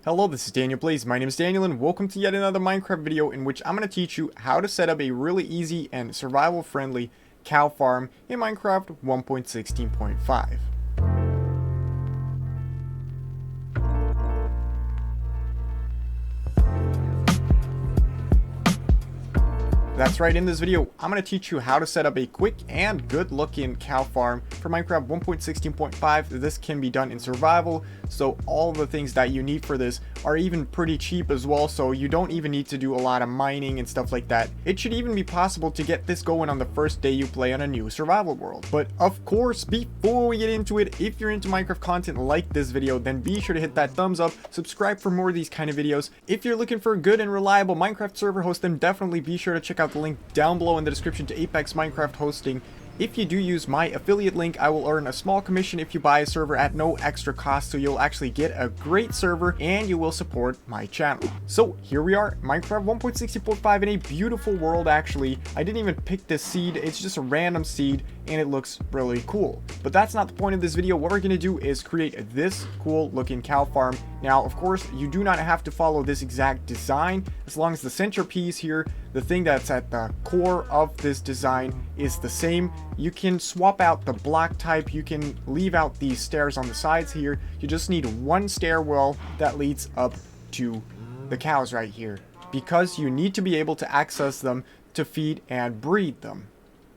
Hello, this is DanielPlays. My name is Daniel and welcome to yet another Minecraft video in which I'm going to teach you how to set up a really easy and survival friendly cow farm in Minecraft 1.16.5. That's right, in this video, I'm going to teach you how to set up a quick and good looking cow farm for Minecraft 1.16.5. This can be done in survival, so all the things that you need for this are even pretty cheap as well, so you don't even need to do a lot of mining and stuff like that. It should even be possible to get this going on the first day you play on a new survival world. But of course, before we get into it, if you're into Minecraft content like this video, then be sure to hit that thumbs up, subscribe for more of these kind of videos. If you're looking for a good and reliable Minecraft server host, then definitely be sure to check out the link down below in the description to Apex Minecraft hosting. If you do use my affiliate link, I will earn a small commission if you buy a server at no extra cost, so you'll actually get a great server and you will support my channel. So here we are, Minecraft 1.60.5 in a beautiful world. Actually, I didn't even pick this seed, it's just a random seed and it looks really cool. But that's not the point of this video. What we're going to do is create this cool looking cow farm. Now, of course, you do not have to follow this exact design, as long as the centerpiece here, the thing that's at the core of this design, is the same. You can swap out the block type, you can leave out these stairs on the sides here. You just need one stairwell that leads up to the cows right here, because you need to be able to access them to feed and breed them.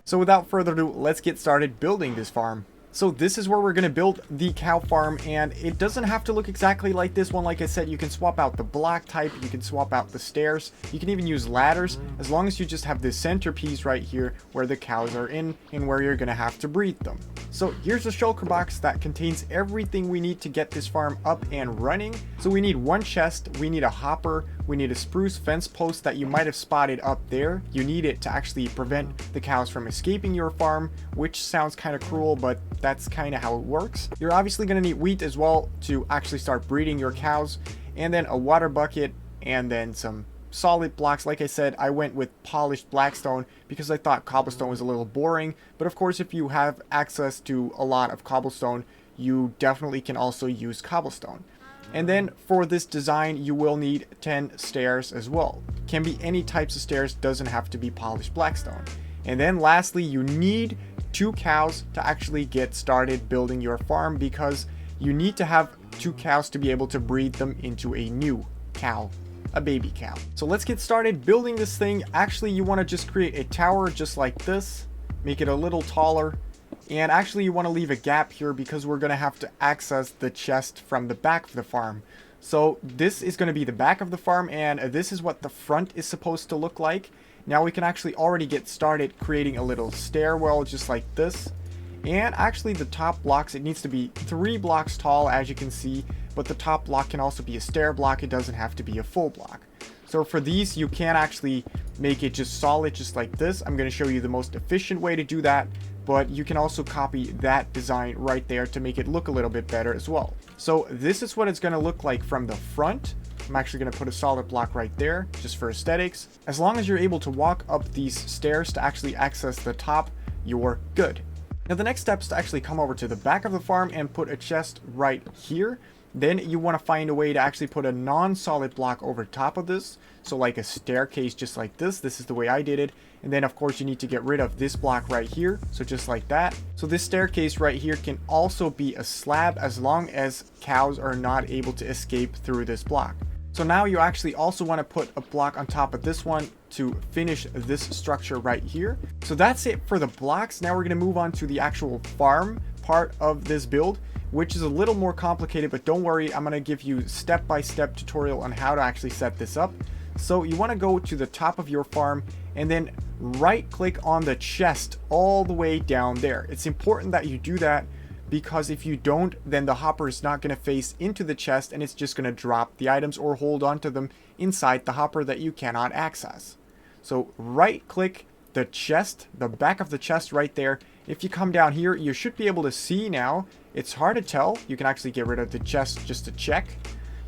So without further ado, let's get started building this farm. So this is where we're going to build the cow farm, and it doesn't have to look exactly like this one. Like I said, you can swap out the block type, you can swap out the stairs, you can even use ladders, as long as you just have this centerpiece right here where the cows are in and where you're going to have to breed them. So here's a shulker box that contains everything we need to get this farm up and running. So we need one chest, we need a hopper, we need a spruce fence post that you might have spotted up there. You need it to actually prevent the cows from escaping your farm, which sounds kind of cruel, but that's kind of how it works. You're obviously going to need wheat as well to actually start breeding your cows, and then a water bucket, and then some solid blocks. Like I said, I went with polished blackstone because I thought cobblestone was a little boring, but of course if you have access to a lot of cobblestone, you definitely can also use cobblestone. And then for this design, you will need 10 stairs as well. Can be any types of stairs, doesn't have to be polished blackstone. And then lastly, you need 2 cows to actually get started building your farm, because you need to have 2 cows to be able to breed them into a new cow, a baby cow. So let's get started building this thing. Actually, you want to just create a tower just like this, make it a little taller. And actually you want to leave a gap here because we're going to have to access the chest from the back of the farm. So this is going to be the back of the farm, and this is what the front is supposed to look like. Now we can actually already get started creating a little stairwell just like this. And actually the top blocks, it needs to be 3 blocks tall, as you can see, but the top block can also be a stair block. It doesn't have to be a full block. So for these, you can actually make it just solid just like this. I'm going to show you the most efficient way to do that, but you can also copy that design right there to make it look a little bit better as well. So this is what it's going to look like from the front. I'm actually going to put a solid block right there just for aesthetics. As long as you're able to walk up these stairs to actually access the top, you're good. Now the next step is to actually come over to the back of the farm and put a chest right here. Then you want to find a way to actually put a non-solid block over top of this. So like a staircase just like this. This is the way I did it. And then of course you need to get rid of this block right here. So just like that. So this staircase right here can also be a slab, as long as cows are not able to escape through this block. So now you actually also want to put a block on top of this one to finish this structure right here. So that's it for the blocks. Now we're going to move on to the actual farm part of this build, which is a little more complicated, but don't worry, I'm going to give you step-by-step tutorial on how to actually set this up. So you want to go to the top of your farm and then right click on the chest all the way down there. It's important that you do that, because if you don't, then the hopper is not going to face into the chest and it's just going to drop the items or hold on to them inside the hopper that you cannot access. So right click the chest, the back of the chest right there. If you come down here, you should be able to see now. It's hard to tell. You can actually get rid of the chest just to check.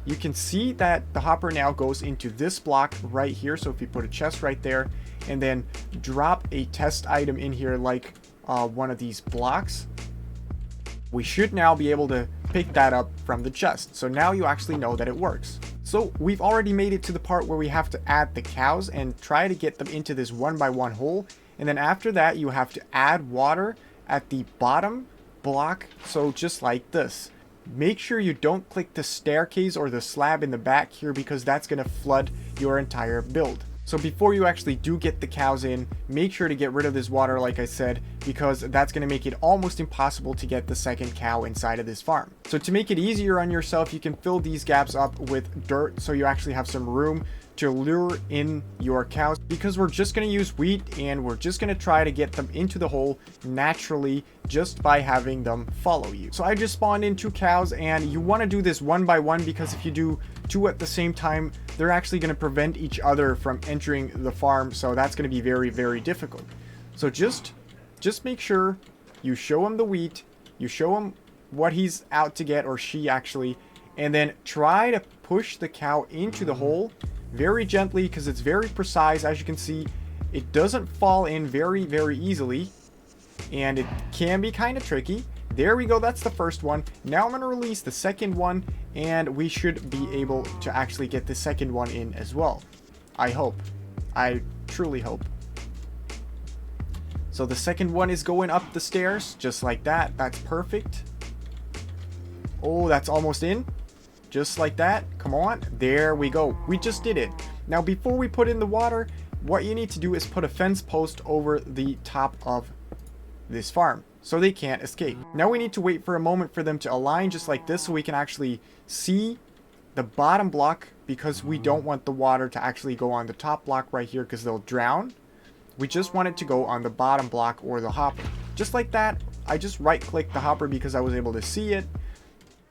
You can see that the hopper now goes into this block right here. So if you put a chest right there and then drop a test item in here, like one of these blocks, we should now be able to pick that up from the chest. So now you actually know that it works. So we've already made it to the part where we have to add the cows and try to get them into this 1x1 hole. And then after that, you have to add water at the bottom block. So just like this. Make sure you don't click the staircase or the slab in the back here, because that's going to flood your entire build. So before you actually do get the cows in, make sure to get rid of this water, like I said, because that's going to make it almost impossible to get the second cow inside of this farm. So to make it easier on yourself, you can fill these gaps up with dirt so you actually have some room to lure in your cows, because we're just going to use wheat and we're just going to try to get them into the hole naturally just by having them follow you. So I just spawned in 2 cows, and you want to do this 1x1, because if you do 2 at the same time, they're actually going to prevent each other from entering the farm. So that's going to be very, very difficult. So just make sure you show him the wheat, you show him what he's out to get, or she actually, and then try to push the cow into the hole very gently, because it's very precise. As you can see, it doesn't fall in very, very easily, and it can be kind of tricky. There we go, that's the first one. Now I'm going to release the second one, and we should be able to actually get the second one in as well. I hope. I truly hope. So the second one is going up the stairs, just like that. That's perfect. Oh, that's almost in. Just like that. Come on. There we go. We just did it. Now, before we put in the water, what you need to do is put a fence post over the top of this farm so they can't escape. Now we need to wait for a moment for them to align just like this, so we can actually see the bottom block, because we don't want the water to actually go on the top block right here, because they'll drown. We just want it to go on the bottom block or the hopper. Just like that. I just right clicked the hopper because I was able to see it.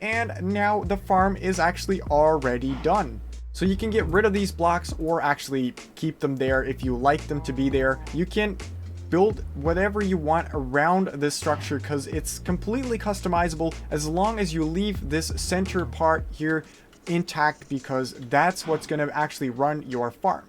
And now the farm is actually already done. So you can get rid of these blocks or actually keep them there if you like them to be there. You can build whatever you want around this structure, because it's completely customizable as long as you leave this center part here intact, because that's what's going to actually run your farm.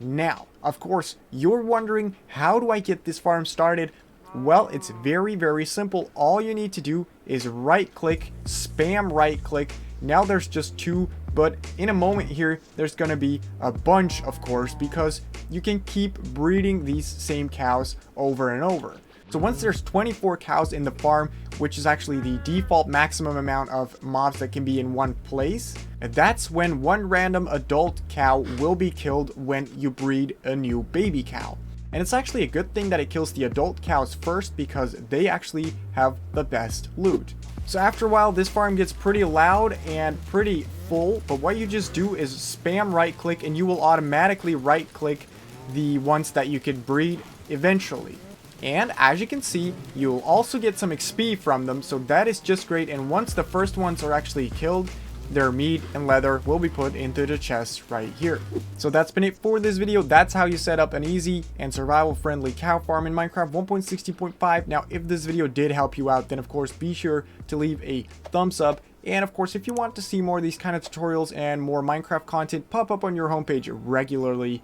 Now, of course, you're wondering, how do I get this farm started? Well, it's very, very simple. All you need to do is right click, spam right click. Now there's just 2, but in a moment here, there's going to be a bunch, of course, because you can keep breeding these same cows over and over. So once there's 24 cows in the farm, which is actually the default maximum amount of mobs that can be in one place, that's when one random adult cow will be killed when you breed a new baby cow. And it's actually a good thing that it kills the adult cows first, because they actually have the best loot. So after a while, this farm gets pretty loud and pretty full, but what you just do is spam right click, and you will automatically right click the ones that you could breed eventually. And as you can see, you'll also get some XP from them, so that is just great. And once the first ones are actually killed, their meat and leather will be put into the chest right here. So that's been it for this video. That's how you set up an easy and survival friendly cow farm in Minecraft 1.16.5. Now, if this video did help you out, then of course be sure to leave a thumbs up. And of course, if you want to see more of these kind of tutorials and more Minecraft content pop up on your homepage regularly,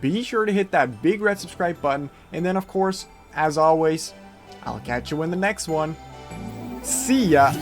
be sure to hit that big red subscribe button. And then of course, as always, I'll catch you in the next one. See ya!